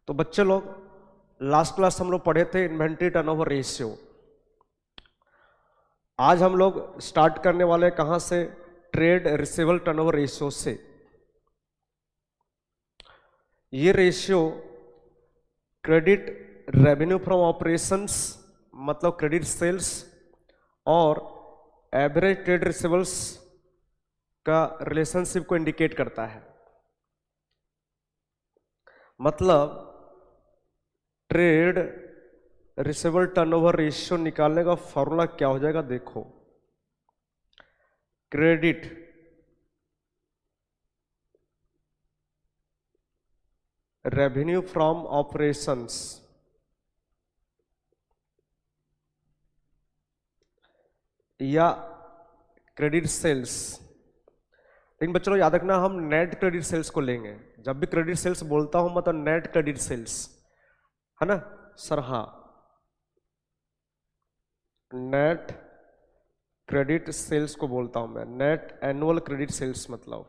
तो बच्चे लोग लास्ट क्लास हम लोग पढ़े थे इन्वेंट्री टर्नओवर रेशियो। आज हम लोग स्टार्ट करने वाले कहां से? ट्रेड रिसीवेबल टर्नओवर रेशियो से। ये ratio credit revenue from operations मतलब क्रेडिट सेल्स और एवरेज ट्रेड रिसीवेबल्स का रिलेशनशिप को इंडिकेट करता है। मतलब ट्रेड रिसीवेबल टर्नओवर रेशियो निकालने का फॉर्मूला क्या हो जाएगा? देखो, क्रेडिट रेवेन्यू फ्रॉम ऑपरेशंस या क्रेडिट सेल्स। लेकिन बच्चों याद रखना, हम नेट क्रेडिट सेल्स को लेंगे। जब भी क्रेडिट सेल्स बोलता हूं मतलब नेट क्रेडिट सेल्स, है ना सर? हाँ, नेट क्रेडिट सेल्स को बोलता हूं मैं। नेट एनुअल क्रेडिट सेल्स मतलब,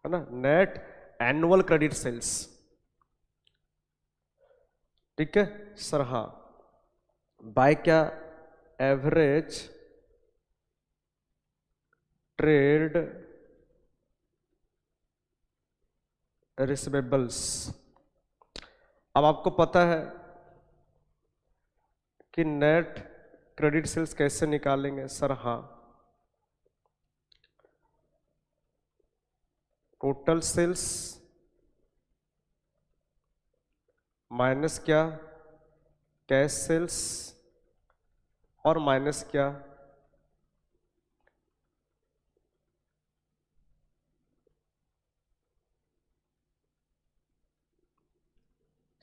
है ना, नेट एनुअल क्रेडिट सेल्स। ठीक है सर? हाँ, बाय क्या? Average trade receivables. अब आपको पता है कि नेट क्रेडिट सेल्स कैसे निकालेंगे सर? हाँ, टोटल सेल्स माइनस क्या? कैश सेल्स और माइनस क्या?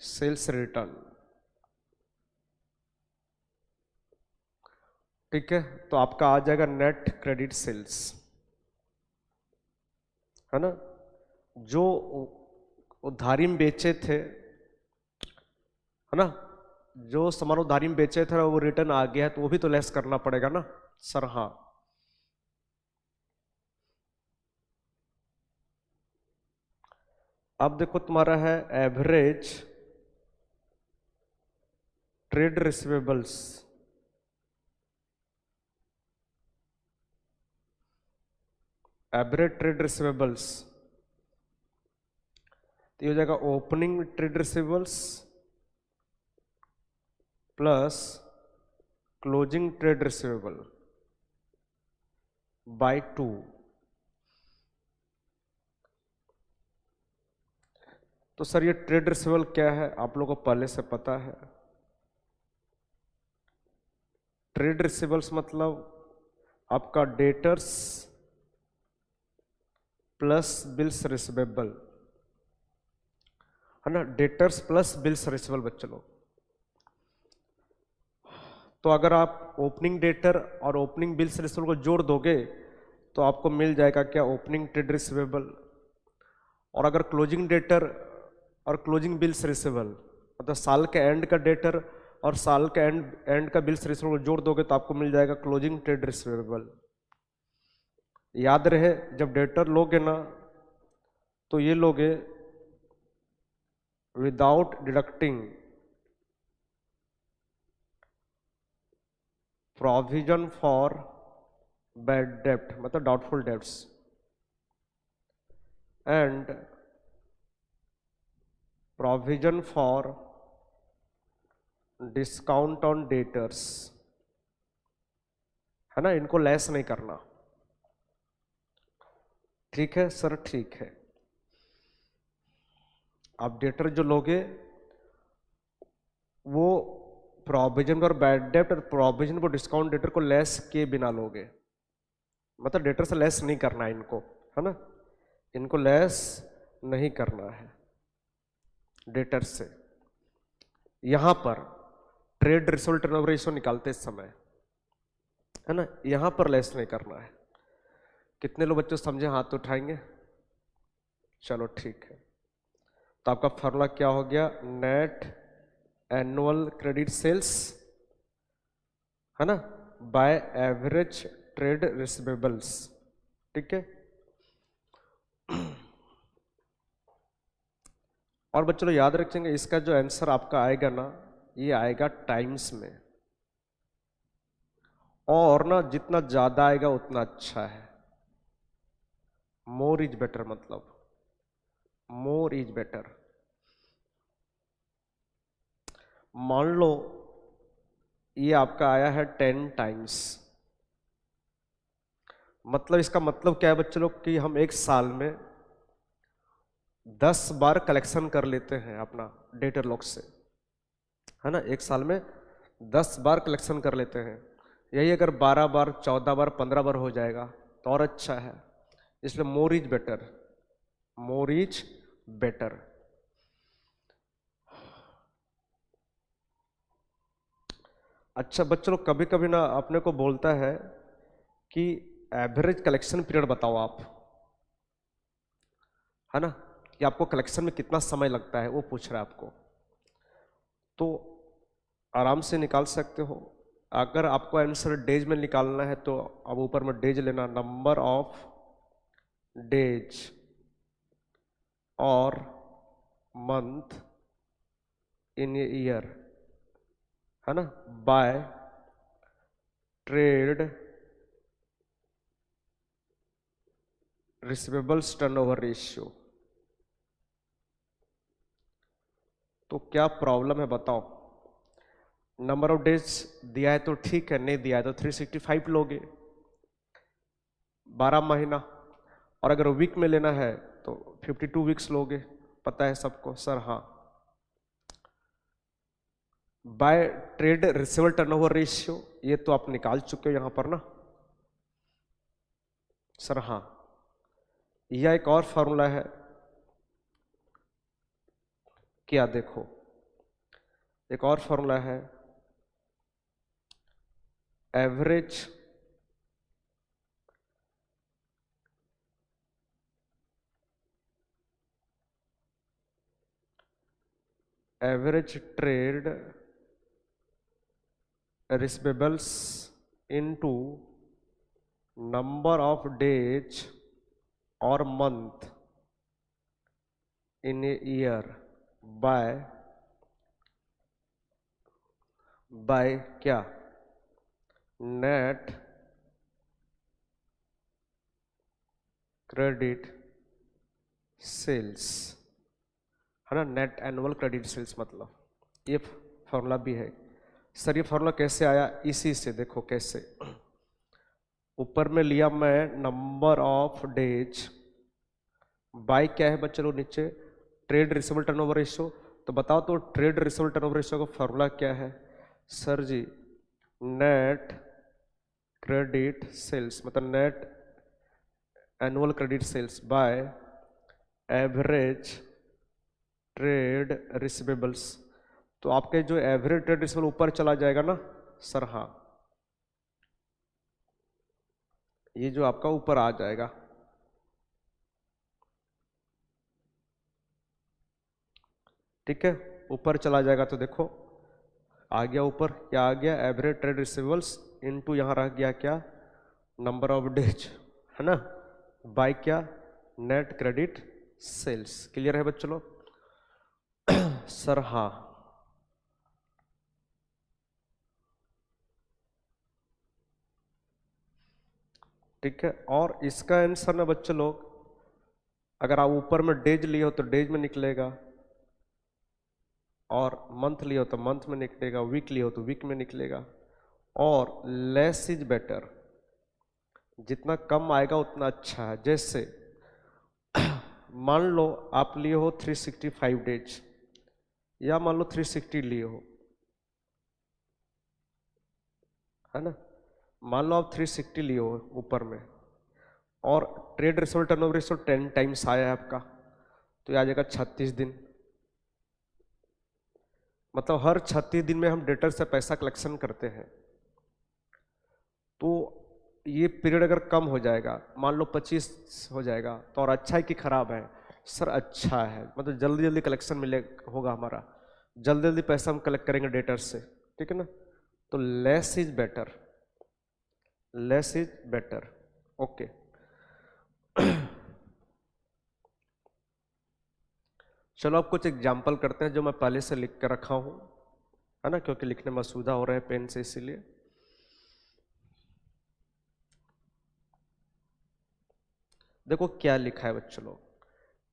Sales return. ठीक है, तो आपका आ जाएगा नेट क्रेडिट सेल्स, है ना? जो उधारी में बेचे थे, है ना, जो सामान उधारी में बेचे थे वो रिटर्न आ गया है, तो वो भी तो लेस करना पड़ेगा ना सर? हाँ, अब देखो तुम्हारा है average trade receivables. Average trade receivables तो ये हो जाएगा opening trade receivables plus closing trade receivable by 2। तो सर ये ट्रेड रिसीवेबल क्या है? आप लोगों को पहले से पता है। ट्रेड रिसीवेबल्स मतलब आपका डेटर्स प्लस बिल्स रिसीवेबल, है ना? डेटर्स प्लस बिल्स रिसीवेबल बच्चे लोग। तो अगर आप ओपनिंग डेटर और ओपनिंग बिल्स रिसीवेबल को जोड़ दोगे तो आपको मिल जाएगा क्या? Opening trade receivable. और अगर क्लोजिंग डेटर और क्लोजिंग बिल्स रिसीवेबल मतलब साल के एंड का डेटर और साल के एंड का बिल्स रिसीवेबल जोड़ दोगे तो आपको मिल जाएगा क्लोजिंग ट्रेड रिसीवेबल। याद रहे, जब डेटर लोगे ना तो ये लोगे without deducting provision for bad डेप्ट मतलब doubtful debts and provision for discount on debtors, है ना, इनको लेस नहीं करना। ठीक है सर? ठीक है। आप डेटर जो लोगे वो प्रोविजन और बैड डेप्ट और प्रोविजन को डिस्काउंट डेटर को लेस के बिना लोगे, मतलब डेटर से लेस नहीं करना है इनको, है ना, इनको लेस नहीं करना है डेटर से। यहां पर ट्रेड रिसीवेबल टर्नओवर रेशियो निकालते समय, है ना, यहां पर लेस नहीं करना है। कितने लोग बच्चों समझे? हाथ उठाएंगे। चलो ठीक है। तो आपका फॉर्मूला क्या हो गया? नेट एनुअल क्रेडिट सेल्स, है ना, बाय एवरेज ट्रेड रिसीवेबल्स। ठीक है। और बच्चों लोग याद रखेंगे इसका जो आंसर आपका आएगा ना, ये आएगा टाइम्स में, और ना जितना ज्यादा आएगा उतना अच्छा है। मोर इज बेटर, मतलब मोर इज बेटर। मान लो ये आपका आया है 10 टाइम्स, मतलब इसका मतलब क्या है बच्चों लोग कि हम एक साल में 10 बार कलेक्शन कर लेते हैं अपना डेटर लॉक से, है ना। एक साल में 10 बार कलेक्शन कर लेते हैं। यही अगर 12 बार, 14 बार, 15 बार हो जाएगा तो और अच्छा है। इसलिए more is better, more is better. अच्छा बच्चों लोग, कभी कभी ना अपने को बोलता है कि एवरेज कलेक्शन पीरियड बताओ आप, है ना, कि आपको कलेक्शन में कितना समय लगता है, वो पूछ रहा है आपको। तो आराम से निकाल सकते हो। अगर आपको आंसर डेज में निकालना है तो अब ऊपर में डेज लेना, नंबर ऑफ डेज और मंथ इन ईयर, है ना, by trade receivables turnover ratio. तो क्या प्रॉब्लम है बताओ। नंबर ऑफ डेज दिया है तो ठीक है, नहीं दिया है तो 365 लोगे, 12 महीना। और अगर वीक में लेना है तो 52 वीक्स लोगे, पता है सबको सर। हाँ, by trade receivable turnover ratio, ये तो आप निकाल चुके हो यहां पर ना सर। हाँ, यह एक और फॉर्मूला है, क्या देखो, एक और फॉर्मूला है, average average trade receivables into number of days और month in a year by क्या, नेट क्रेडिट सेल्स, है ना, नेट एनुअल क्रेडिट सेल्स, मतलब ये फॉर्मूला भी है। सर ये फॉर्मूला कैसे आया, इसी से देखो कैसे। ऊपर में लिया मैं नंबर ऑफ डेज, बाय क्या है बच्चों लोग नीचे, ट्रेड रिसीवेबल टर्नओवर रेशियो। तो बताओ तो ट्रेड रिसीवेबल टर्नओवर रेशियो का फॉर्मूला क्या है sir ji, net credit sales, मतलब net annual credit sales by average trade receivables. तो आपके जो एवरेज ट्रेड रिसीवेबल ऊपर चला जाएगा ना सर। हाँ, ये जो आपका ऊपर आ जाएगा, ठीक है, ऊपर चला जाएगा। तो देखो आ गया ऊपर, क्या आ गया, एवरेज ट्रेड रिसीवेबल्स इनटू यहाँ रह गया क्या, नंबर ऑफ डेज, है ना, बाय क्या, नेट क्रेडिट सेल्स। क्लियर है बच्चों लोग सर। हाँ, ठीक है। और इसका आंसर ना बच्चों लोग, अगर आप ऊपर में डेज लिए हो तो डेज में निकलेगा, और मंथ लिए हो तो मंथ में निकलेगा, वीक लिए हो तो वीक में निकलेगा। और लेस इज बेटर, जितना कम आएगा उतना अच्छा है। जैसे मान लो आप लिए हो 365 डेज, या मान लो 360 लिए हो, है ना, मान लो आप 360 लिए हो ऊपर में, और trade receivable turnover ratio 10 times आया है आपका, तो ये आ जाएगा 36 दिन। मतलब हर 36 दिन में हम डेटर से पैसा कलेक्शन करते हैं। तो ये पीरियड अगर कम हो जाएगा, मान लो 25 हो जाएगा, तो और अच्छा है कि खराब है सर, अच्छा है। मतलब जल्दी जल्दी कलेक्शन मिले होगा हमारा, जल्दी जल्दी पैसा हम कलेक्ट करेंगे डेटर से, ठीक है ना। तो less is better, less is better. Okay चलो अब कुछ एग्जाम्पल करते हैं जो मैं पहले से लिख कर रखा हूं, है ना, क्योंकि लिखने में असुविधा हो रहा है पेन से, इसीलिए। देखो क्या लिखा है बच्चों लोग,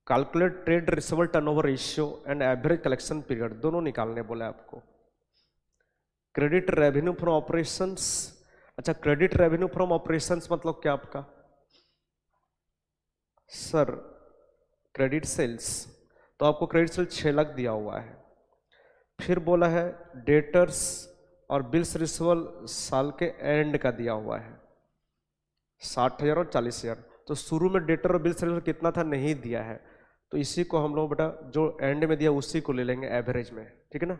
calculate trade receivable turnover ratio and average collection period, दोनों निकालने बोला आपको। क्रेडिट रेवेन्यू फ्रॉम ऑपरेशंस, अच्छा क्रेडिट रेवेन्यू फ्रॉम ऑपरेशंस मतलब क्या आपका सर, क्रेडिट सेल्स, तो आपको क्रेडिट सेल्स 6 लाख दिया हुआ है। फिर बोला है डेटर्स और बिल्स रिसीवेबल साल के एंड का दिया हुआ है 60,000 और 40,000। तो शुरू में डेटर और बिल्स रिसीवेबल कितना था नहीं दिया है, तो इसी को हम लोग बेटा जो एंड में दिया उसी को ले लेंगे एवरेज में, ठीक है ना।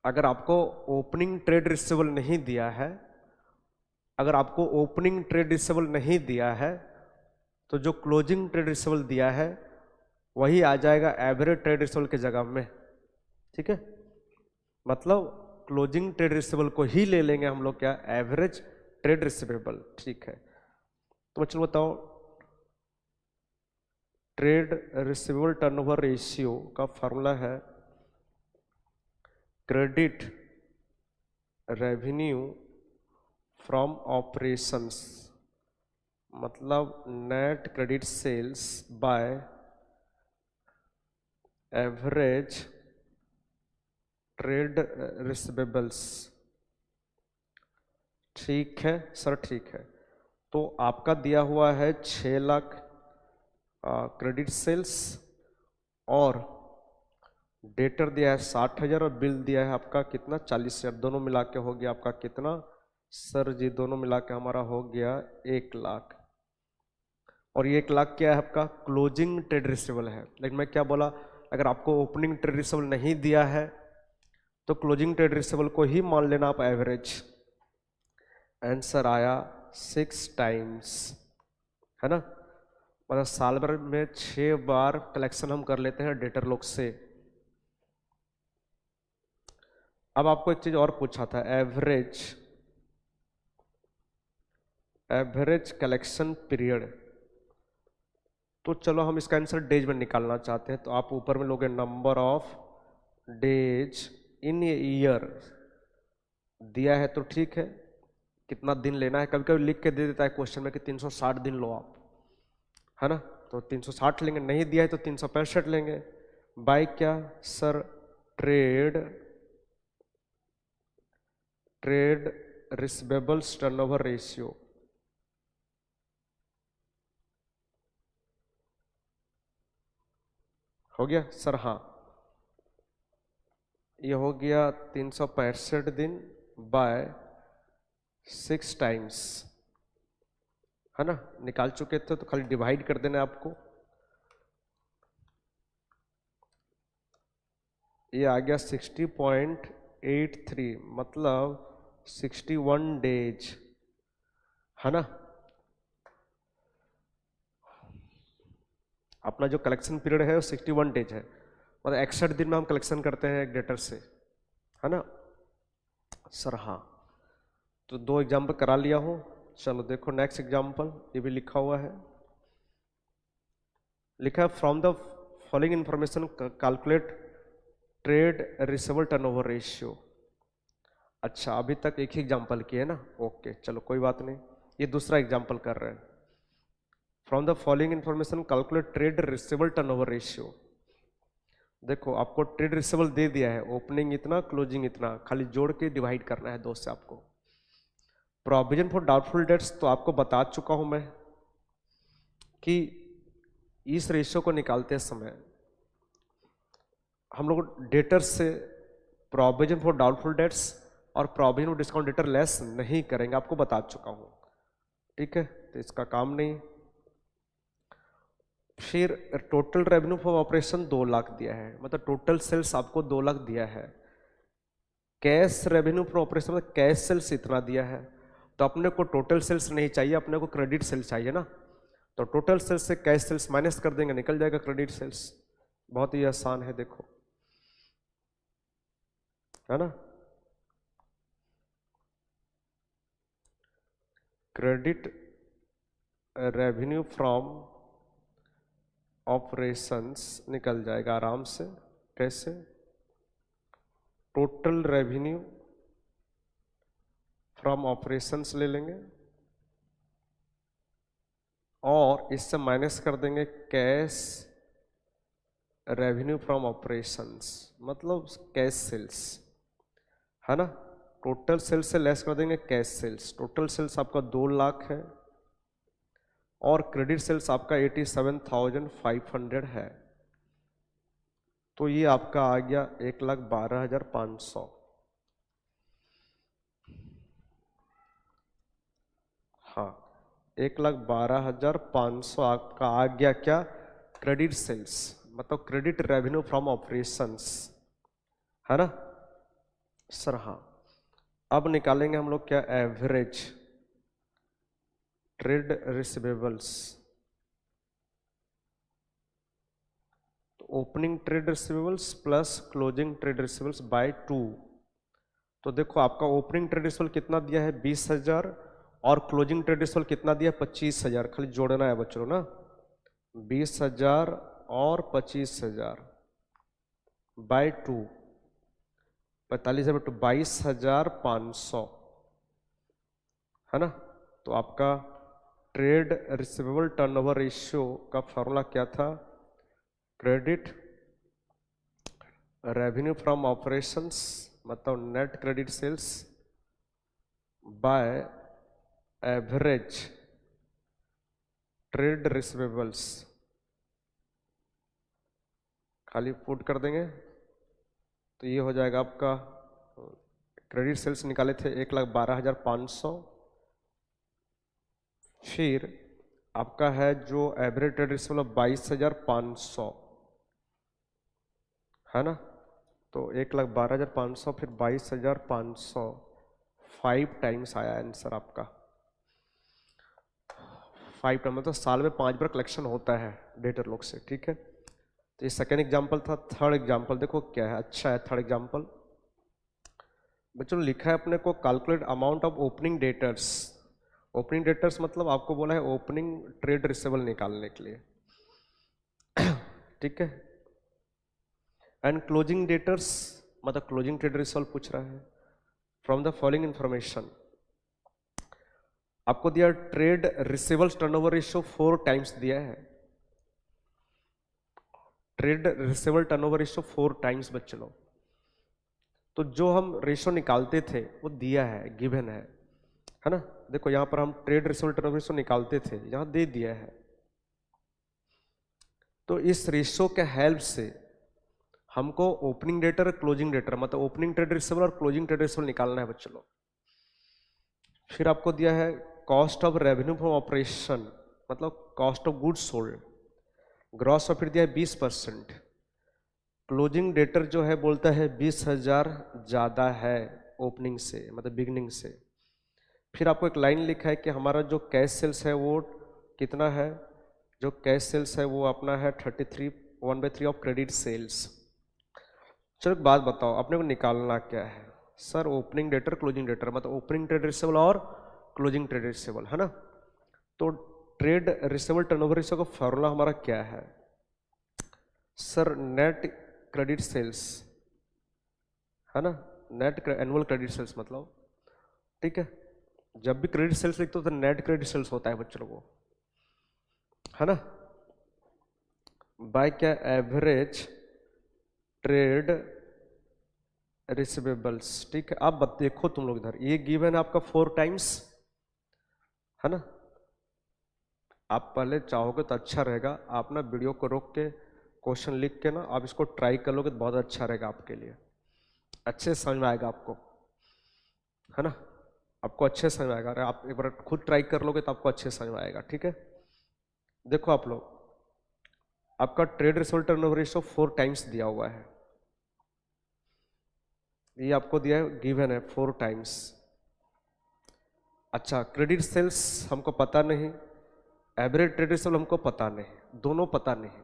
अगर आपको ओपनिंग ट्रेड रिसीवेबल नहीं दिया है, अगर आपको ओपनिंग ट्रेड रिसीवेबल नहीं दिया है, तो जो क्लोजिंग ट्रेड रिसीवेबल दिया है वही आ जाएगा एवरेज ट्रेड रिसीवेबल की जगह में, ठीक है। मतलब क्लोजिंग ट्रेड रिसीवेबल को ही ले लेंगे हम लोग क्या, एवरेज ट्रेड रिसीवेबल, ठीक है। तो बच्चों बताओ, ट्रेड रिसीवेबल टर्नओवर रेशियो का फॉर्मूला है क्रेडिट रेवेन्यू फ्रॉम ऑपरेशंस, मतलब net credit sales by average trade receivables, ठीक है सर, ठीक है। तो आपका दिया हुआ है 6 लाख क्रेडिट सेल्स, और डेटर दिया है 60,000 और बिल दिया है आपका कितना 40,000, दोनों मिला के हो गया आपका कितना सर जी, दोनों मिला के हमारा हो गया 1 लाख। और ये 1 लाख क्या है आपका क्लोजिंग ट्रेड रिसीवेबल है, लेकिन मैं क्या बोला, अगर आपको ओपनिंग ट्रेड रिसीवेबल नहीं दिया है तो क्लोजिंग ट्रेड रिसीवेबल को ही मान लेना आप एवरेज। आंसर आया 6 टाइम्स, है ना, मतलब साल भर में 6 बार कलेक्शन हम कर लेते हैं डेटर लोग से। अब आपको एक चीज और पूछा था, एवरेज एवरेज कलेक्शन पीरियड, तो चलो हम इसका आंसर डेज में निकालना चाहते हैं, तो आप ऊपर में लोगे number of days in year, दिया है तो ठीक है, कितना दिन लेना है, कभी कभी लिख के दे देता है क्वेश्चन में कि 360 दिन लो आप, है ना, तो 360 लेंगे, नहीं दिया है तो 365 लेंगे। बाय क्या sir, trade trade receivables turnover ratio, हो गया सर, हाँ ये हो गया 365 दिन बाय 6 टाइम्स, है ना, निकाल चुके थे तो खाली डिवाइड कर देना आपको, ये आ गया 60.83, मतलब 61 डेज, है ना। अपना जो कलेक्शन पीरियड है वो 61 डेज है, मतलब 61 दिन में हम कलेक्शन करते हैं एक डेटर से, है ना सर, हाँ। तो 2 एग्जाम्पल करा लिया हूँ, चलो देखो नेक्स्ट एग्जाम्पल, ये भी लिखा हुआ है, लिखा है from the following information calculate trade receivable turnover ratio. अच्छा अभी तक एक ही एग्जाम्पल किए है ना, ओके चलो कोई बात नहीं, ये दूसरा एग्जाम्पल कर रहे हैं। From the following information calculate trade receivable turnover ratio. देखो आपको ट्रेड रिसीवेबल दे दिया है, ओपनिंग इतना क्लोजिंग इतना, खाली जोड़ के डिवाइड करना है 2 से आपको। प्रोविजन फॉर डाउटफुल डेट्स तो आपको बता चुका हूं मैं कि इस रेशियो को निकालते समय हम लोग डेटर्स से प्रोविजन फॉर डाउटफुल डेट्स और provision for discount debtor less नहीं करेंगे, आपको बता चुका हूं, ठीक है, तो इसका काम नहीं। फिर total revenue for operation 2 lakh दिया है, मतलब टोटल सेल्स आपको 2 लाख दिया है। कैश रेवेन्यू फॉर ऑपरेशन में कैश सेल्स इतना दिया है, तो अपने को टोटल सेल्स नहीं चाहिए, अपने को क्रेडिट सेल्स चाहिए ना, तो टोटल सेल्स से कैश सेल्स माइनस कर देंगे, निकल जाएगा क्रेडिट सेल्स, बहुत ही आसान है देखो, है ना। क्रेडिट रेवेन्यू फ्रॉम ऑपरेशंस निकल जाएगा आराम से। कैसे? टोटल रेवेन्यू फ्रॉम ऑपरेशंस ले लेंगे और इससे माइनस कर देंगे कैश रेवेन्यू फ्रॉम ऑपरेशंस, मतलब कैश सेल्स, है ना। टोटल सेल्स से लेस कर देंगे कैश सेल्स। टोटल सेल्स आपका 2 लाख है और क्रेडिट सेल्स आपका 87,500 है, तो ये आपका आ गया 1,12,500। हाँ, 1,12,500 आपका आ गया क्या? क्रेडिट सेल्स, मतलब क्रेडिट रेवेन्यू फ्रॉम ऑपरेशंस, है ना सर। हाँ, अब निकालेंगे हम लोग क्या? Average trade receivables. तो opening trade receivables plus closing trade receivables by 2। तो देखो आपका ओपनिंग ट्रेड रिसीवेबल कितना दिया है? 20,000 और क्लोजिंग ट्रेड रिसीवेबल कितना दिया है? 25,000। खाली जोड़ना है बच्चों ना, 20,000 और 25,000 बाय 2, 45,000 टू 22,500, है ना। तो आपका ट्रेड रिसीवेबल टर्नओवर रेशियो का फॉर्मूला क्या था? क्रेडिट रेवेन्यू फ्रॉम ऑपरेशंस, मतलब net credit sales, by average trade receivables. खाली पुट कर देंगे तो ये हो जाएगा आपका, क्रेडिट सेल्स निकाले थे 1,12,500, फिर आपका है जो एवरेज ट्रेड रिसीवेबल 22,500, है ना। तो 1,12,500 फिर 22,500, 5 टाइम्स आया आंसर आपका। 5 टाइम मतलब साल में 5 बार कलेक्शन होता है डेटर लोग से, ठीक है। तो ये सेकेंड एग्जाम्पल था। थर्ड एग्जाम्पल देखो क्या है, अच्छा है थर्ड एग्जाम्पल। बच्चों लिखा है अपने को calculate amount of opening debtors. Opening debtors मतलब आपको बोला है ओपनिंग ट्रेड रिसीवेबल निकालने के लिए, ठीक है। एंड क्लोजिंग डेटर्स मतलब क्लोजिंग ट्रेड रिसीवेबल पूछ रहा है। फ्रॉम द फॉलोइंग इंफॉर्मेशन आपको दिया trade receivables turnover ratio 4 times दिया है। Trade receivable turnover ratio 4 times बच्चे लोग। तो जो हम रेशियो निकालते थे वो दिया है, गिवन है ना। देखो यहां पर हम ट्रेड रिसीवेबल टर्नओवर रेशियो निकालते थे, यहां दे दिया है। तो इस रेशियो के हेल्प से हमको ओपनिंग डेटर क्लोजिंग डेटर मतलब ओपनिंग ट्रेड रिसीवेबल और क्लोजिंग ट्रेड रिसीवेबल निकालना है बच्चों लोग। फिर आपको दिया है cost of revenue from operation मतलब cost of goods sold, gross profit दिया है 20%। क्लोजिंग डेटर जो है बोलता है 20,000 ज़्यादा है ओपनिंग से मतलब बिगनिंग से। फिर आपको एक लाइन लिखा है कि हमारा जो कैश सेल्स है वो कितना है? जो कैश सेल्स है वो अपना है 33 1/3 ऑफ क्रेडिट सेल्स। चलो एक बात बताओ, अपने को निकालना क्या है? Sir opening debtor closing debtor मतलब ओपनिंग ट्रेड रिसीवेबल और क्लोजिंग ट्रेड रिसीवेबल, है ना। तो ट्रेड रिसीवेबल टर्नओवर रेशियो का फॉर्मूला हमारा क्या है? सर नेट क्रेडिट सेल्स, है ना। नेट एनुअल क्रेडिट सेल्स मतलब, ठीक है। जब भी क्रेडिट सेल्स लिखते हो तो नेट क्रेडिट सेल्स होता है बच्चों को, है ना। बाय क्या? एवरेज ट्रेड रिसीवेबल्स, ठीक है। अब देखो तुम लोग इधर ये गिवन है आपका 4 टाइम्स, है ना। आप पहले चाहोगे तो अच्छा रहेगा, आप ना वीडियो को रोक के क्वेश्चन लिख के ना आप इसको ट्राई कर लोगे तो बहुत अच्छा रहेगा आपके लिए, अच्छे समझ में आएगा आपको, है ना। आपको अच्छे समझ में आएगा। अरे आप एक बार खुद ट्राई कर लोगे तो आपको अच्छे समझ में आएगा, ठीक है। देखो आप लोग आपका trade receivable turnover ratio 4 times दिया हुआ है, ये आपको दिया है गिवन है 4 टाइम्स। अच्छा क्रेडिट सेल्स हमको पता नहीं, एवरेज ट्रेड रिसीवेबल हमको पता नहीं, दोनों पता नहीं।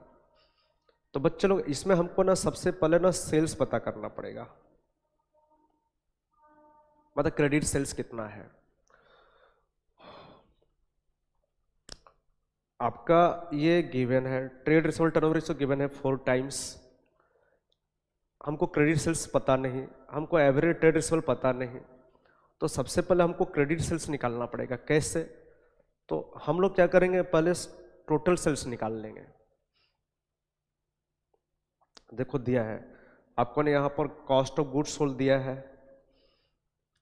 तो बच्चे लोग इसमें हमको ना सबसे पहले ना सेल्स पता करना पड़ेगा, मतलब क्रेडिट सेल्स कितना है। आपका ये गिवन है, trade receivable turnover ratio given है 4 टाइम्स। हमको क्रेडिट सेल्स पता नहीं, हमको एवरेज ट्रेड रिसीवेबल पता नहीं, तो सबसे पहले हमको क्रेडिट सेल्स निकालना पड़ेगा। कैसे? तो हम लोग क्या करेंगे, पहले टोटल सेल्स निकाल लेंगे। देखो दिया है आपको ने यहाँ पर कॉस्ट ऑफ गुड्स सोल्ड दिया है,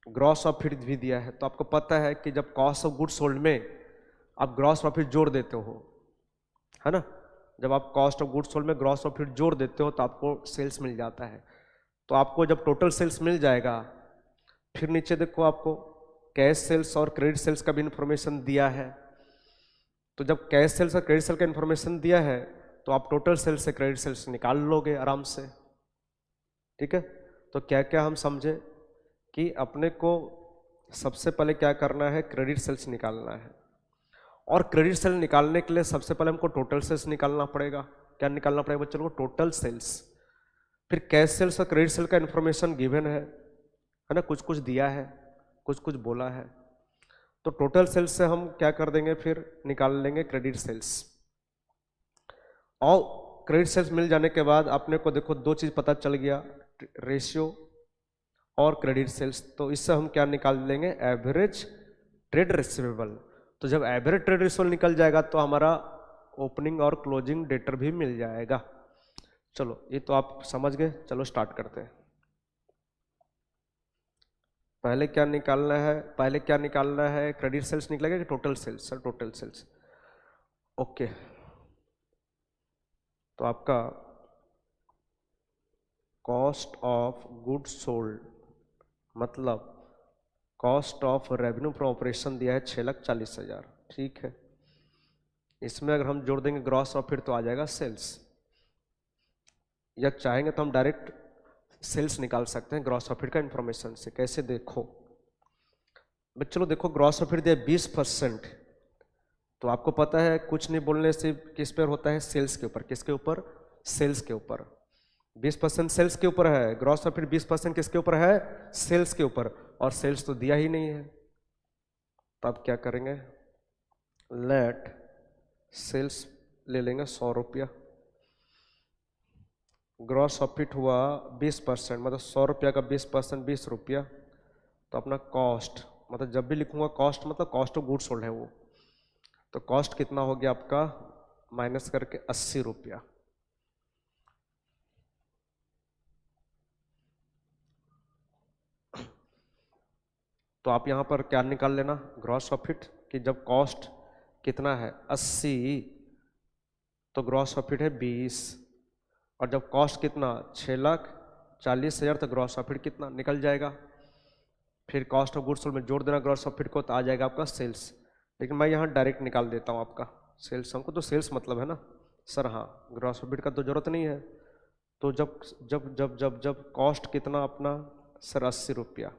ग्रॉस प्रॉफिट भी दिया है। तो आपको पता है कि जब कॉस्ट ऑफ गुड्स सोल्ड में आप ग्रॉस प्रॉफिट जोड़ देते हो, है ना, जब आप कॉस्ट ऑफ गुड्स सोल्ड में ग्रॉस प्रॉफिट जोड़ देते हो तो आपको सेल्स मिल जाता है। तो आपको जब टोटल सेल्स मिल जाएगा, फिर नीचे देखो आपको कैश सेल्स और क्रेडिट सेल्स का भी इंफॉर्मेशन दिया है। तो जब कैश सेल्स और क्रेडिट सेल्स का इंफॉर्मेशन दिया है तो आप टोटल सेल्स से क्रेडिट सेल्स निकाल लोगे आराम से। ठीक है, तो क्या क्या हम समझे कि अपने को सबसे पहले क्या करना है, क्रेडिट सेल्स निकालना है। और क्रेडिट सेल निकालने के लिए सबसे पहले हमको टोटल सेल्स निकालना पड़ेगा। क्या निकालना पड़ेगा बच्चों को? Total sales. फिर कैश सेल्स और क्रेडिट सेल का इंफॉर्मेशन गिवन है ना, कुछ कुछ दिया है, कुछ कुछ बोला है। तो टोटल सेल्स से हम क्या कर देंगे, फिर निकाल लेंगे क्रेडिट सेल्स। और क्रेडिट सेल्स मिल जाने के बाद अपने को देखो दो चीज पता चल गया, रेशियो और क्रेडिट सेल्स। तो इससे हम क्या निकाल लेंगे, एवरेज ट्रेड रिसीवेबल। तो जब एवरेज ट्रेड रिसीवेबल निकल जाएगा तो हमारा ओपनिंग और क्लोजिंग डेटर भी मिल जाएगा। चलो ये तो आप समझ गए, चलो स्टार्ट करते हैं। पहले क्या निकालना है, पहले क्या निकालना है, क्रेडिट सेल्स निकलेगा कि total sales? Sir total sales. Okay, तो आपका कॉस्ट ऑफ गुड्स सोल्ड मतलब cost of revenue from operation दिया है 6,40,000। ठीक है, इसमें अगर हम जोड़ देंगे ग्रॉस प्रॉफिट तो आ जाएगा सेल्स, या चाहेंगे तो हम डायरेक्ट सेल्स निकाल सकते हैं ग्रॉस प्रॉफिट का इंफॉर्मेशन से। कैसे? देखो चलो देखो, ग्रॉस प्रॉफिट दिया 20%, तो आपको पता है कुछ नहीं बोलने से किस पर होता है, सेल्स के ऊपर। किसके ऊपर? सेल्स के ऊपर। 20% सेल्स के ऊपर है, ग्रॉस प्रॉफिट 20% किसके ऊपर है, सेल्स के ऊपर, और सेल्स तो दिया ही नहीं है। तो आप क्या करेंगे, लेट सेल्स ले लेंगे 100 रुपया, ग्रॉस प्रॉफिट हुआ 20%, मतलब 100 रुपया का 20% 20 रुपया। तो अपना कॉस्ट, मतलब जब भी लिखूंगा कॉस्ट मतलब कॉस्ट ऑफ गुड्स सोल्ड है वो, तो कॉस्ट कितना हो गया आपका, माइनस करके 80 रुपया। तो आप यहां पर क्या निकाल लेना, ग्रॉस प्रॉफिट, कि जब कॉस्ट कितना है 80 तो ग्रॉस प्रॉफिट है 20, और जब कॉस्ट कितना 6,40,000 तो ग्रॉस प्रॉफिट कितना निकल जाएगा। फिर कॉस्ट ऑफ गुड्स सोल्ड में जोड़ देना ग्रॉस प्रॉफिट को, तो आ जाएगा आपका सेल्स। लेकिन मैं यहाँ डायरेक्ट निकाल देता हूँ आपका सेल्स, हमको तो सेल्स मतलब है ना सर। हाँ, ग्रॉस प्रॉफिट का तो जरूरत नहीं है। तो जब जब जब जब जब कॉस्ट कितना अपना सर 80 रुपया,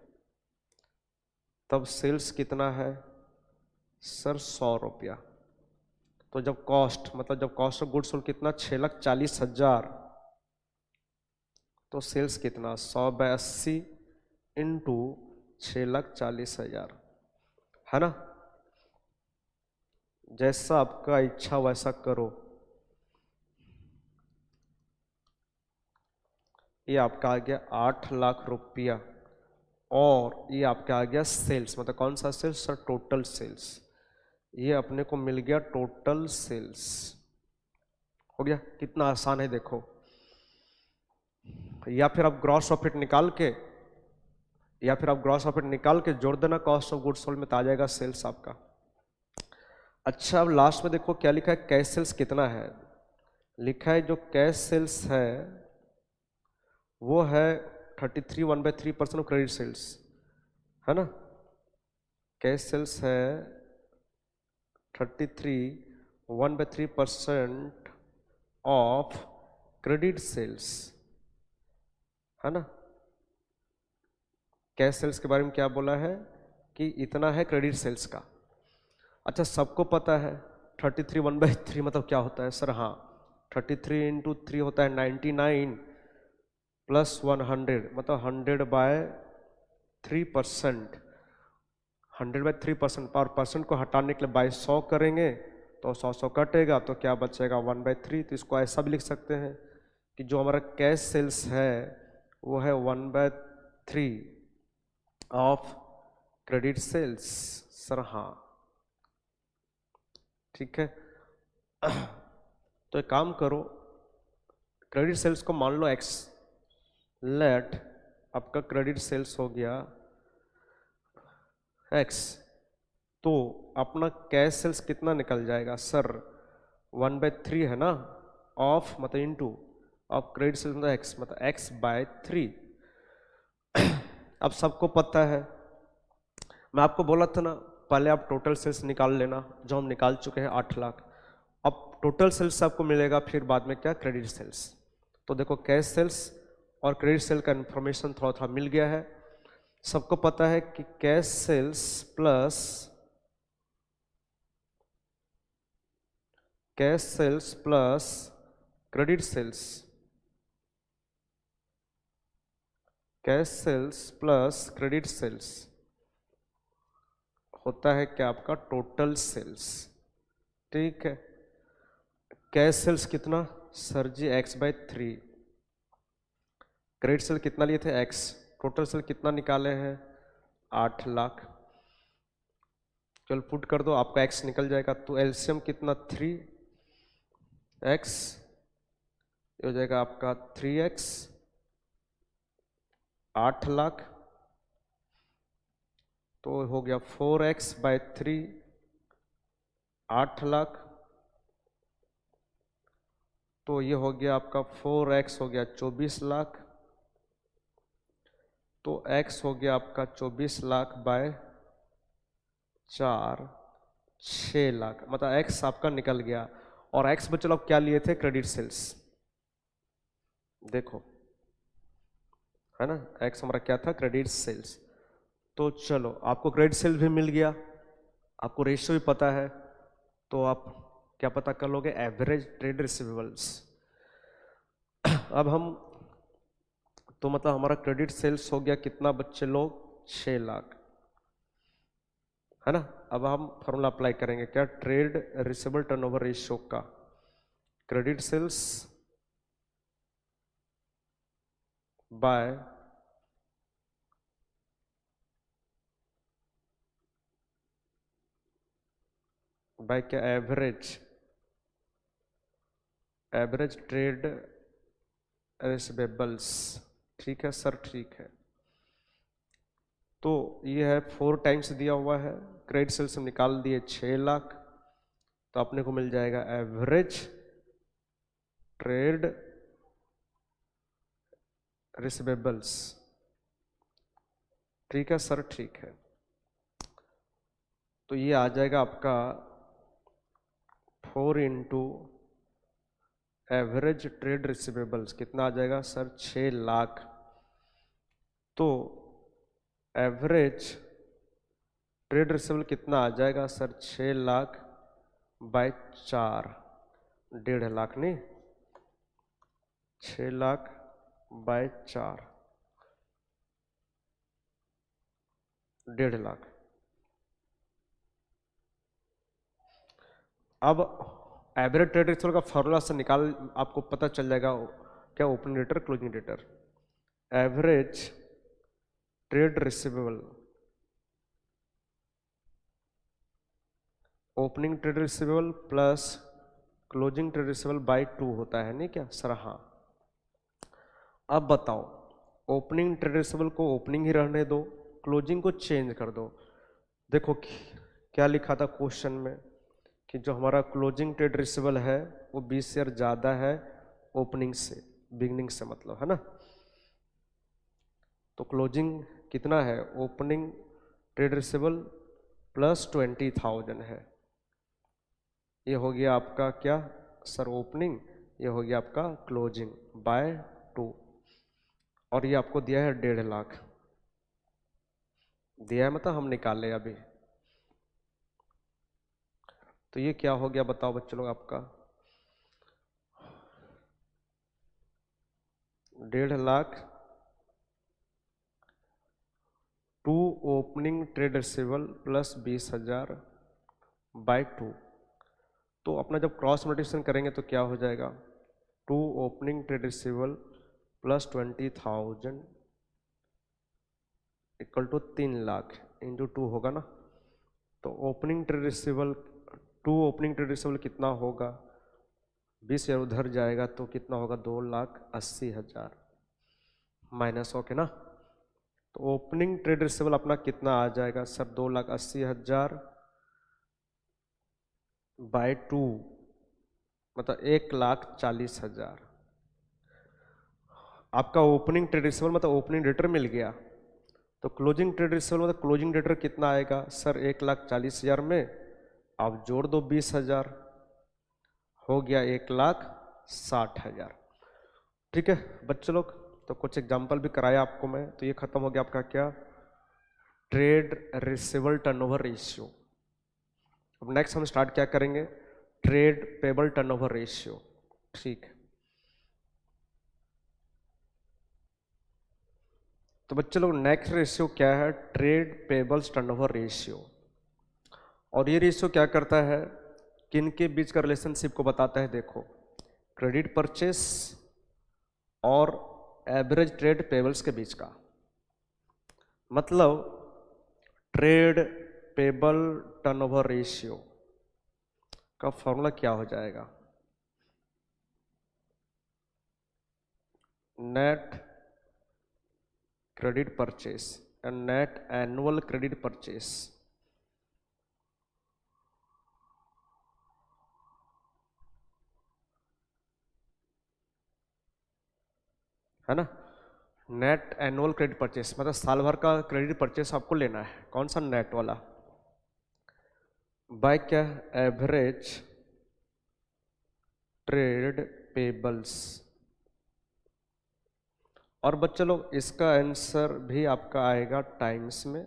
तब सेल्स कितना है सर 100 रुपया। तो जब कॉस्ट मतलब जब कॉस्ट ऑफ गुड्स सोल्ड कितना 6,40,000, तो सेल्स कितना 100/80 इंटू 6,40,000, है ना। जैसा आपका इच्छा वैसा करो। ये आपका आ गया 8 लाख रुपया, और ये आपका आ गया सेल्स, मतलब कौन सा सेल्स सर, टोटल सेल्स। ये अपने को मिल गया टोटल सेल्स। हो गया, कितना आसान है देखो। या फिर आप ग्रॉस प्रॉफिट निकाल के, या फिर आप ग्रॉस प्रॉफिट निकाल के जोड़ देना कॉस्ट ऑफ गुड्स सोल्ड में, तो आ जाएगा सेल्स आपका। अच्छा, अब लास्ट में देखो क्या लिखा है, कैश सेल्स कितना है। लिखा है जो कैश सेल्स है वो है 33 1/3% ऑफ क्रेडिट सेल्स, है ना। कैश सेल्स है 33 1/3% ऑफ क्रेडिट सेल्स, है ना। कैश सेल्स के बारे में क्या बोला है कि इतना है क्रेडिट सेल्स का। अच्छा, सबको पता है 33 1/3 मतलब क्या होता है सर। हाँ, 33 इंटू 3 होता है 99 प्लस 100, मतलब 100/3%। 100/3% और परसेंट को हटाने के लिए बाय 100 करेंगे तो 100 कटेगा तो क्या बचेगा 1/3। तो इसको ऐसा भी लिख सकते हैं कि जो हमारा कैश सेल्स है वो है 1/3 ऑफ क्रेडिट सेल्स। सर हाँ, ठीक है। तो एक काम करो, क्रेडिट सेल्स को मान लो एक्स, लेट आपका क्रेडिट सेल्स हो गया एक्स, तो अपना कैश सेल्स कितना निकल जाएगा सर 1/3 है ना, ऑफ मतलब इनटू ऑफ क्रेडिट सेल्स मतलब एक्स, मतलब x/3। अब सबको पता है, मैं आपको बोला था ना पहले आप टोटल सेल्स निकाल लेना, जो हम निकाल चुके हैं 8 लाख। अब टोटल सेल्स आपको मिलेगा, फिर बाद में क्या क्रेडिट सेल्स। तो देखो कैश सेल्स और क्रेडिट सेल का इंफॉर्मेशन थोड़ा थोड़ा मिल गया है। सबको पता है कि cash sales plus credit sales, cash sales plus credit sales होता है क्या आपका टोटल सेल्स। ठीक है, कैश सेल्स कितना sir ji x/3, credit sale कितना लिए थे x, टोटल सेल कितना निकाले हैं 8 लाख। चल पुट कर दो, आपका x निकल जाएगा। तो एलसीएम कितना 3x हो जाएगा आपका 3x 8 लाख, तो हो गया 4x/3 8 लाख। तो ये हो गया आपका 4x हो गया 24 लाख, तो x हो गया आपका 24 लाख बाय 4 6 लाख, मतलब x आपका निकल गया। और x बच्चों लोग क्या लिए थे क्रेडिट सेल्स, देखो है ना, x हमारा क्या था क्रेडिट सेल्स। तो चलो आपको क्रेडिट सेल्स भी मिल गया, आपको रेशियो भी पता है, तो आप क्या पता कर लोगे एवरेज ट्रेड रिसीवेबल्स। अब हम तो मतलब हमारा क्रेडिट सेल्स हो गया कितना बच्चे लोग 6 लाख, है ना। अब हम फॉर्मूला अप्लाई करेंगे क्या, ट्रेड रिसीवेबल टर्नओवर रेशियो का, क्रेडिट सेल्स बाय क्या एवरेज ट्रेड रिसीवेबल्स। ठीक है सर, ठीक है। तो ये है 4 टाइम्स दिया हुआ है, क्रेडिट सेल्स हम निकाल दिए 6 लाख, तो अपने को मिल जाएगा एवरेज ट्रेड रिसीवेबल्स। ठीक है सर, ठीक है। तो ये आ जाएगा आपका 4 इंटू एवरेज ट्रेड रिसीवेबल्स, कितना आ जाएगा सर 6 लाख। तो एवरेज ट्रेड रिसीवेबल कितना आ जाएगा सर 6 लाख बाय 4, 1.5 लाख नहीं, 6 लाख बाय 4, 1.5 लाख। अब एवरेज ट्रेड रिसीवेबल का फॉर्मूला से निकाल, आपको पता चल जाएगा क्या, opening debtor closing debtor. Average trade receivable, opening trade receivable plus closing trade receivable by 2 होता है नहीं क्या सर, हाँ। अब बताओ, ओपनिंग ट्रेड रिसीवेबल को ओपनिंग ही रहने दो, क्लोजिंग को चेंज कर दो। देखो क्या लिखा था क्वेश्चन में कि जो हमारा क्लोजिंग ट्रेड रिसीवेबल है वो 20 शेयर ज़्यादा है ओपनिंग से, बिगनिंग से मतलब, है ना। तो क्लोजिंग कितना है, ओपनिंग ट्रेड रिसीवेबल प्लस 20,000 है। ये हो गया आपका क्या सर ओपनिंग, ये हो गया आपका क्लोजिंग बाय 2, और ये आपको दिया है 1.5 लाख दिया है, मतलब हम निकाले अभी। तो ये क्या हो गया बताओ बच्चों लोग, आपका 1.5 lakh to opening trade receivable plus 20,000 by 2, तो अपना जब क्रॉस मल्टीप्लिकेशन करेंगे तो क्या हो जाएगा, 2 opening trade receivable plus 20,000 equal to 3 lakh into 2 होगा ना। तो opening trade receivable 2 opening trade receivable कितना होगा, 20,000 उधर जाएगा तो कितना होगा, 2,80,000 माइनस हो के ना। तो ओपनिंग ट्रेड रिसीवेबल अपना कितना आ जाएगा सर, 2,80,000 बाय 2 मतलब 1,40,000। आपका ओपनिंग ट्रेड रिसीवेबल मतलब ओपनिंग डेटर मिल गया, तो क्लोजिंग ट्रेड रिसीवेबल मतलब क्लोजिंग डेटर कितना आएगा सर, 1,40,000 में आप जोड़ दो 20,000, हो गया 1,60,000। ठीक है बच्चों लोग, तो कुछ एग्जाम्पल भी कराया आपको मैं, तो ये खत्म हो गया आपका क्या, ट्रेड रिसीवेबल टर्नओवर रेशियो। अब नेक्स्ट हम स्टार्ट क्या करेंगे, ट्रेड पेबल टर्नओवर रेशियो। ठीक है, तो बच्चे लोग नेक्स्ट रेशियो क्या है, ट्रेड पेबल्स टर्नओवर रेशियो। और ये रेशियो क्या करता है, किन के बीच का रिलेशनशिप को बताता है, देखो क्रेडिट परचेस और एवरेज ट्रेड पेबल्स के बीच का। मतलब ट्रेड पेबल टर्नओवर रेशियो का फॉर्मूला क्या हो जाएगा, net credit purchase and net annual credit purchase. है ना, नेट एनुअल क्रेडिट परचेस मतलब साल भर का क्रेडिट परचेस आपको लेना है, कौन सा, नेट वाला, बाय क्या, एवरेज ट्रेड पेबल्स। और बच्चे लोग इसका आंसर भी आपका आएगा टाइम्स में,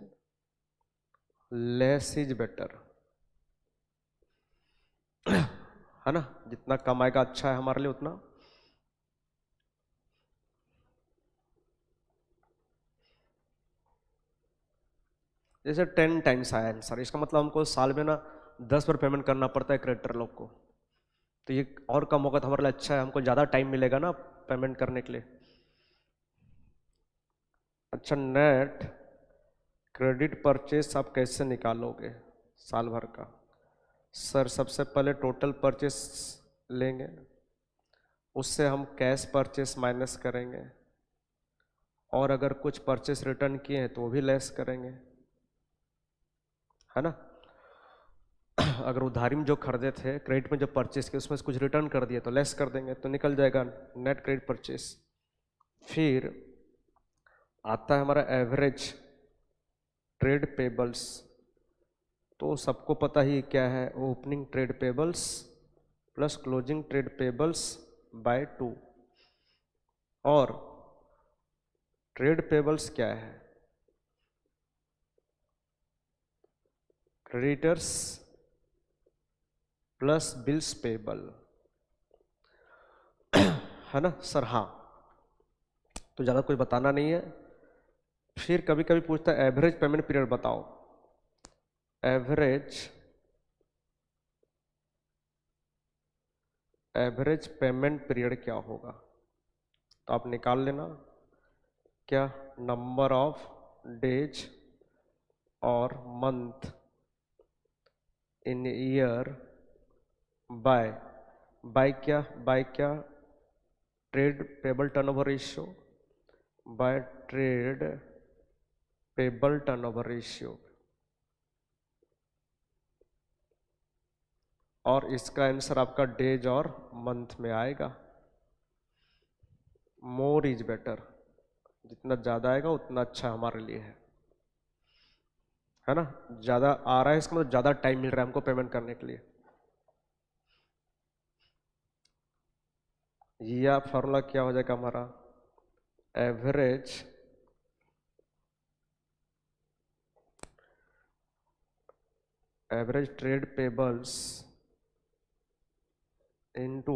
लेस इज बेटर। है ना, जितना कम आएगा अच्छा है हमारे लिए उतना। जैसे 10 टाइम्स आया आंसर, इसका मतलब हमको साल में ना 10 बार पेमेंट करना पड़ता है क्रेडिटर लोग को, तो ये और कम होगा तो हमारे लिए अच्छा है, हमको ज़्यादा टाइम मिलेगा ना पेमेंट करने के लिए। अच्छा, नेट क्रेडिट परचेस आप कैसे निकालोगे साल भर का, सर सबसे पहले टोटल परचेस लेंगे, उससे हम कैश परचेस माइनस करेंगे, और अगर कुछ परचेस रिटर्न किए हैं तो वो भी लेस करेंगे, है ना। अगर उधारी में जो खरीदे थे, क्रेडिट में जो परचेस किए उसमें से कुछ रिटर्न कर दिए तो लेस कर देंगे, तो निकल जाएगा नेट क्रेडिट परचेस। फिर आता है हमारा एवरेज ट्रेड पेबल्स, तो सबको पता ही क्या है, opening trade payables plus closing trade payables by 2। और ट्रेड पेबल्स क्या है, क्रेडिटर्स प्लस बिल्स पेबल। है ना सर, हाँ, तो ज़्यादा कुछ बताना नहीं है। फिर कभी कभी पूछता है एवरेज पेमेंट पीरियड बताओ, एवरेज पेमेंट पीरियड क्या होगा, तो आप निकाल लेना, क्या, नंबर ऑफ डेज और मंथ इन ईयर बाय क्या trade payable turnover ratio by trade payable turnover ratio. और इसका आंसर आपका डेज और मंथ में आएगा। मोर इज बेटर, जितना ज़्यादा आएगा उतना अच्छा हमारे लिए है ना। ज़्यादा आ रहा है इसका मतलब ज़्यादा टाइम मिल रहा है हमको पेमेंट करने के लिए। यह फॉर्मूला क्या हो जाएगा हमारा, average trade payables into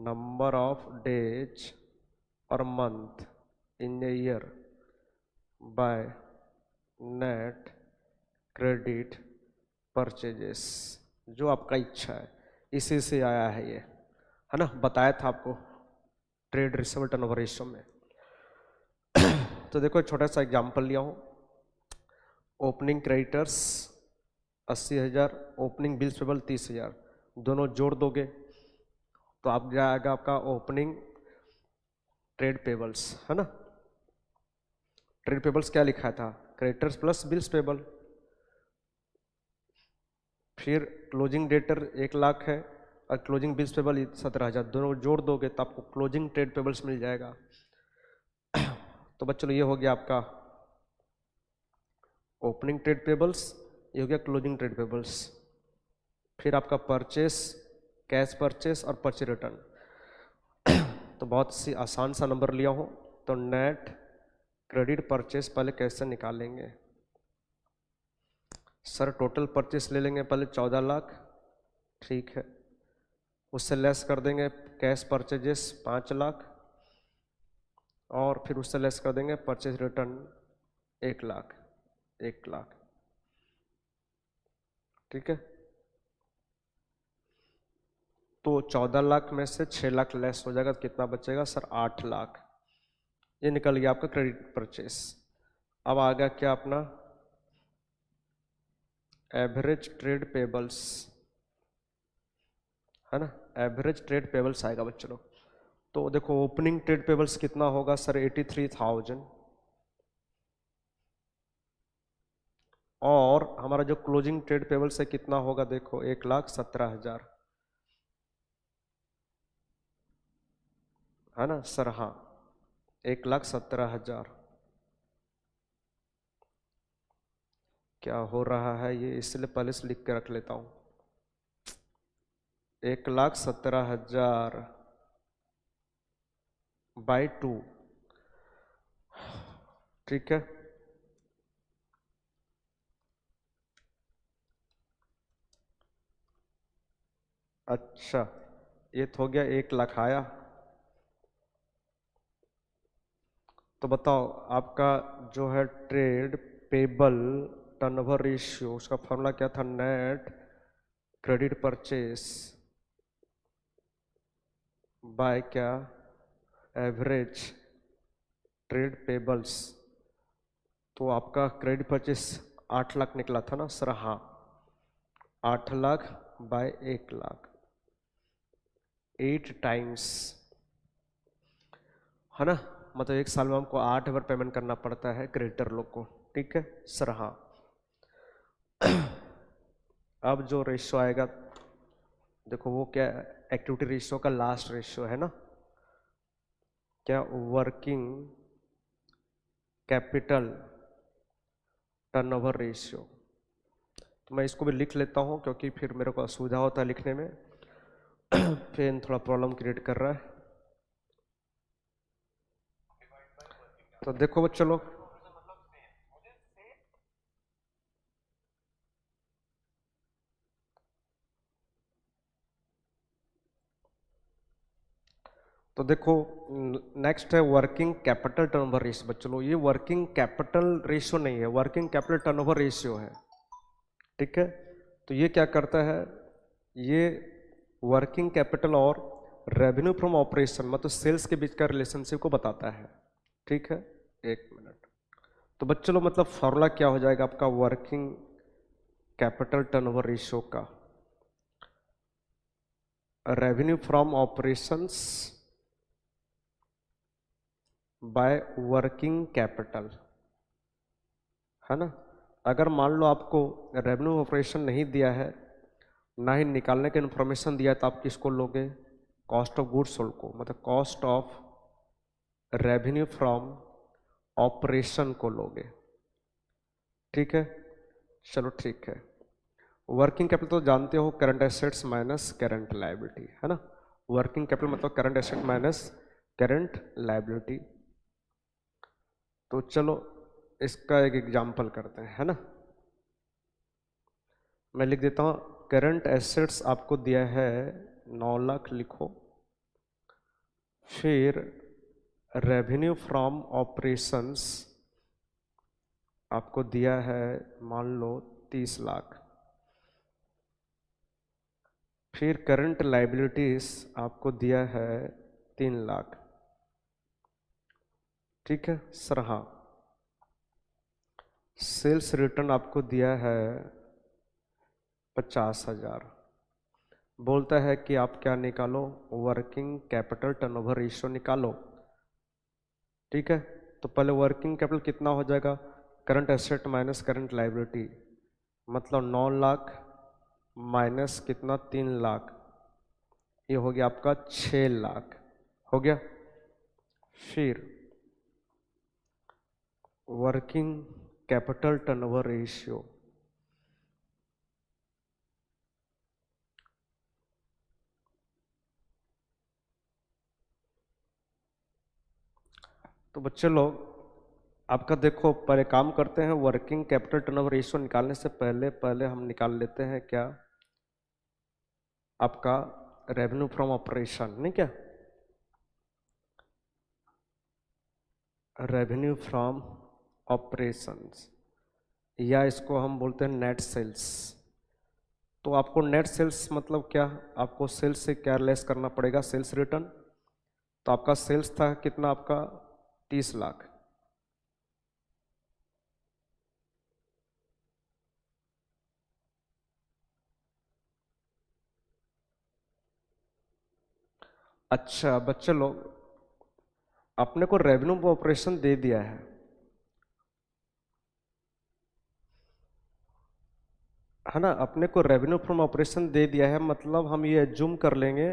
number of days और month in a year by net credit purchases, जो आपका इच्छा है। इसी से आया है ये, है ना, बताया था आपको ट्रेड रिसीवेबल टर्नओवर रेशियो में। तो देखो एक छोटा सा एग्जांपल लिया हूँ, opening creditors 80,000, opening bills payable 30,000, दोनों जोड़ दोगे तो आप जाएगा आपका ओपनिंग ट्रेड पेबल्स, है ना। ट्रेड पेबल्स क्या लिखा था, क्रेडिटर्स प्लस बिल्स पेबल। फिर क्लोजिंग डेटर 1 लाख है और क्लोजिंग बिल्स पेबल 17,000, दोनों जोड़ दोगे तो आपको क्लोजिंग ट्रेड पेबल्स मिल जाएगा। तो बच्चों ये हो गया आपका ओपनिंग ट्रेड पेबल्स, ये हो गया क्लोजिंग ट्रेड पेबल्स। फिर आपका परचेस, कैश परचेस और परचेस रिटर्न। तो बहुत सी आसान सा नंबर लिया हो, तो नेट क्रेडिट परचेस पहले कैसे निकालेंगे सर, टोटल परचेस ले लेंगे पहले 14 लाख, ठीक है, उससे लेस कर देंगे कैश परचेजेस 5 लाख, और फिर उससे लेस कर देंगे परचेज रिटर्न 1 लाख, 1 लाख, ठीक है। तो 14 लाख में से 6 लाख लेस हो जाएगा तो कितना बचेगा सर, 8 लाख। ये निकल गया आपका क्रेडिट परचेस। अब आ गया क्या अपना एवरेज ट्रेड पेबल्स, है ना, एवरेज ट्रेड पेबल्स आएगा बच्चों लोग। तो देखो ओपनिंग ट्रेड पेबल्स कितना होगा सर, 83,000, और हमारा जो क्लोजिंग ट्रेड पेबल्स है कितना होगा, देखो 1,17,000, है ना सर, हाँ 1,17,000। क्या हो रहा है ये, इसलिए पहले से लिख के रख लेता हूँ, 1,17,000 बाई 2, ठीक है। अच्छा ये तो हो गया 1 लाख आया। तो बताओ आपका जो है ट्रेड पेबल टर्नओवर रेशियो, उसका फॉर्मूला क्या था, नेट क्रेडिट परचेस बाय क्या, एवरेज ट्रेड पेबल्स। तो आपका क्रेडिट परचेस 8 लाख निकला था ना सर, हाँ 8 लाख बाय 1 लाख, 8 टाइम्स, है ना, मतलब 1 साल में हमको 8 बार पेमेंट करना पड़ता है क्रेडिटर लोग को, ठीक है सर, हाँ। अब जो रेशियो आएगा देखो वो क्या, एक्टिविटी रेशियो का लास्ट रेशियो है ना, क्या, वर्किंग कैपिटल टर्नओवर रेशियो। तो मैं इसको भी लिख लेता हूँ क्योंकि फिर मेरे को असुविधा होता है लिखने में, पेन थोड़ा प्रॉब्लम क्रिएट कर रहा है। तो देखो बच्चों लोग, तो देखो नेक्स्ट है वर्किंग कैपिटल टर्नओवर रेशियो। बच्चों लोग ये वर्किंग कैपिटल रेशियो नहीं है, वर्किंग कैपिटल टर्नओवर रेशियो है, ठीक है। तो ये क्या करता है, ये वर्किंग कैपिटल और रेवेन्यू फ्रॉम ऑपरेशन मतलब सेल्स के बीच का रिलेशनशिप को बताता है, ठीक है। 1 मिनट, तो बच्चों लोग मतलब फॉर्मूला क्या हो जाएगा आपका वर्किंग कैपिटल टर्नओवर रेशियो का, revenue from operations by working capital, है ना। अगर मान लो आपको रेवेन्यू ऑपरेशन नहीं दिया है, ना ही निकालने का इन्फॉर्मेशन दिया है, तो आप किसको लोगे, कॉस्ट ऑफ गुड्स सोल्ड को, मतलब cost of revenue from operation को लोगे, ठीक है। चलो ठीक है, वर्किंग कैपिटल तो जानते हो current assets minus current liability, है ना। वर्किंग कैपिटल मतलब current asset minus current liability. तो चलो इसका एक एग्जांपल करते हैं, है ना। मैं लिख देता हूँ, करंट एसेट्स आपको दिया है 9 लाख लिखो, फिर रेवेन्यू फ्रॉम ऑपरेशंस आपको दिया है मान लो 30 लाख, फिर करंट लाइबिलिटीज आपको दिया है 3 लाख, ठीक है सर। हाँ, सेल्स रिटर्न आपको दिया है 50,000। बोलता है कि आप क्या निकालो, वर्किंग कैपिटल टर्नओवर रेशियो निकालो, ठीक है। तो पहले वर्किंग कैपिटल कितना हो जाएगा, current asset minus current liability, मतलब 9 लाख माइनस कितना 3 लाख, ये हो गया आपका 6 लाख, हो गया। फिर वर्किंग कैपिटल टर्नओवर रेशियो, तो बच्चे लोग आपका देखो, पहले काम करते हैं, वर्किंग कैपिटल टर्नओवर रेशियो निकालने से पहले हम निकाल लेते हैं क्या, आपका रेवेन्यू फ्रॉम ऑपरेशन, नहीं क्या, रेवेन्यू फ्रॉम ऑपरेशंस, या इसको हम बोलते हैं नेट सेल्स। तो आपको नेट सेल्स मतलब क्या, आपको सेल्स से क्या लेस करना पड़ेगा, सेल्स रिटर्न। तो आपका सेल्स था कितना, आपका 30 लाख, अच्छा बच्चे लोग, अपने को रेवेन्यू ऑपरेशन दे दिया है ना, अपने को रेवेन्यू फ्रॉम ऑपरेशन दे दिया है, मतलब हम ये एज्यूम कर लेंगे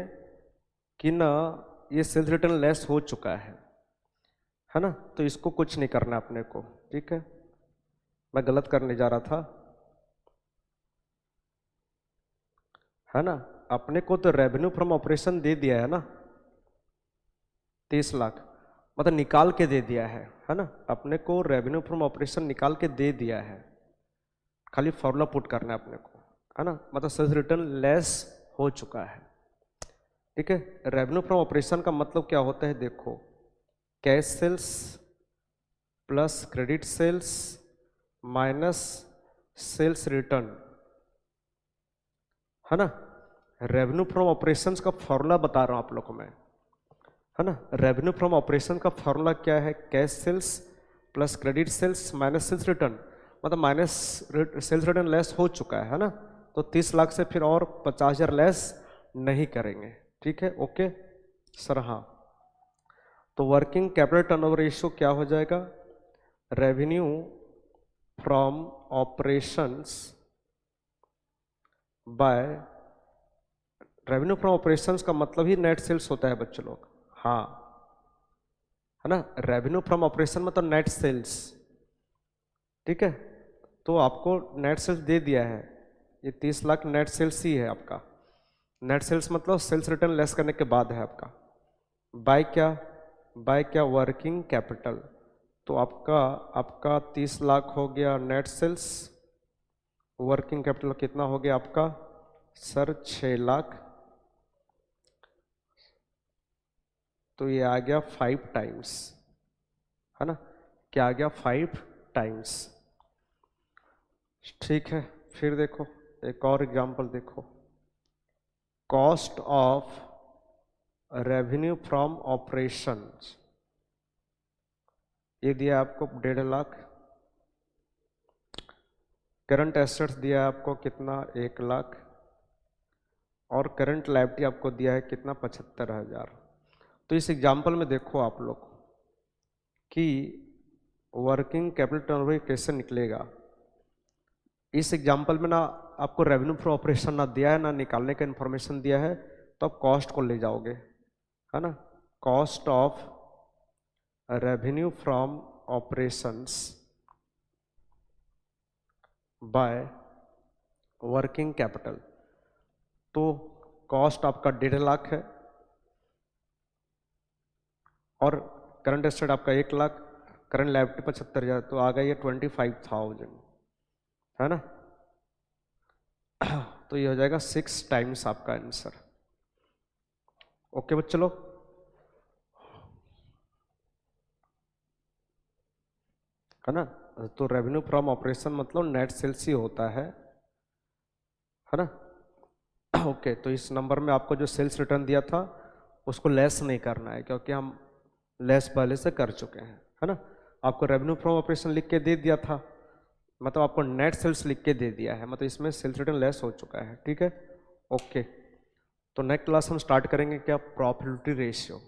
कि ना ये सेल्स रिटर्न लेस हो चुका है ना। तो इसको कुछ नहीं करना अपने को, ठीक है। मैं गलत करने जा रहा था, है ना। अपने को तो रेवेन्यू फ्रॉम ऑपरेशन दे दिया है ना 30 लाख, मतलब निकाल के दे दिया है ना। अपने को रेवेन्यू फ्रॉम ऑपरेशन निकाल के दे दिया है, खाली फॉर्मूला पुट करना है अपने को, है ना। मतलब सेल्स रिटर्न लेस हो चुका है, ठीक है। रेवेन्यू फ्रॉम ऑपरेशन का मतलब क्या होता है, देखो, cash sales plus credit sales minus sales return, है ना। रेवेन्यू फ्रॉम ऑपरेशंस का फॉर्मूला बता रहा हूं आप लोग को मैं, है ना। रेवेन्यू फ्रॉम ऑपरेशन का फॉर्मूला क्या है, cash sales plus credit sales minus sales return, मतलब माइनस सेल्स रिटर्न लेस हो चुका है ना। तो 30 लाख से फिर और 50,000 लेस नहीं करेंगे, ठीक है, ओके सर। हाँ, तो वर्किंग कैपिटल टर्नओवर रेशियो क्या हो जाएगा, revenue from operations by, revenue from operations का मतलब ही नेट सेल्स होता है बच्चों लोग, हाँ, है ना। रेवेन्यू फ्रॉम ऑपरेशन मतलब नेट सेल्स, ठीक है। तो आपको नेट सेल्स दे दिया है, ये 30 लाख नेट सेल्स ही है आपका। नेट सेल्स मतलब सेल्स रिटर्न लेस करने के बाद है आपका, बाय क्या, बाय क्या, वर्किंग कैपिटल। तो आपका आपका 30 लाख हो गया नेट सेल्स, वर्किंग कैपिटल कितना हो गया आपका सर 6 लाख, तो ये आ गया 5 टाइम्स, है ना। क्या आ गया 5 टाइम्स, ठीक है। फिर देखो एक और एग्जांपल देखो, cost of revenue from operations, ये दिया आपको 1.5 लाख, करंट एसेट्स दिया आपको कितना 1 लाख, और करंट लायबिलिटी आपको दिया है कितना 75,000। तो इस एग्जांपल में देखो आप लोग कि वर्किंग कैपिटल टर्नओवर कैसे निकलेगा। इस एग्जांपल में ना आपको रेवेन्यू फ्रॉम ऑपरेशन ना दिया है ना निकालने का इन्फॉर्मेशन दिया है, तो आप कॉस्ट को ले जाओगे, है ना। Cost of revenue from operations by working capital, तो कॉस्ट आपका 1.5 लाख है और करंट एसेट आपका 1 लाख, करंट लायबिलिटी 75,000, तो आ गया ये 25,000, है ना। तो ये हो जाएगा 6 टाइम्स आपका आंसर, ओके बच्चों लोग। है ना, तो रेवेन्यू फ्रॉम ऑपरेशन मतलब नेट सेल्स ही होता है ना। ओके तो इस नंबर में आपको जो सेल्स रिटर्न दिया था उसको लेस नहीं करना है, क्योंकि हम लेस पहले से कर चुके हैं, है ना। आपको रेवेन्यू फ्रॉम ऑपरेशन लिख के दे दिया था, मतलब आपको नेट सेल्स लिख के दे दिया है, मतलब इसमें सेल्स रिटर्न लेस हो चुका है, ठीक है। ओके तो नेक्स्ट क्लास हम स्टार्ट करेंगे क्या, प्रॉफिटेबिलिटी रेशियो।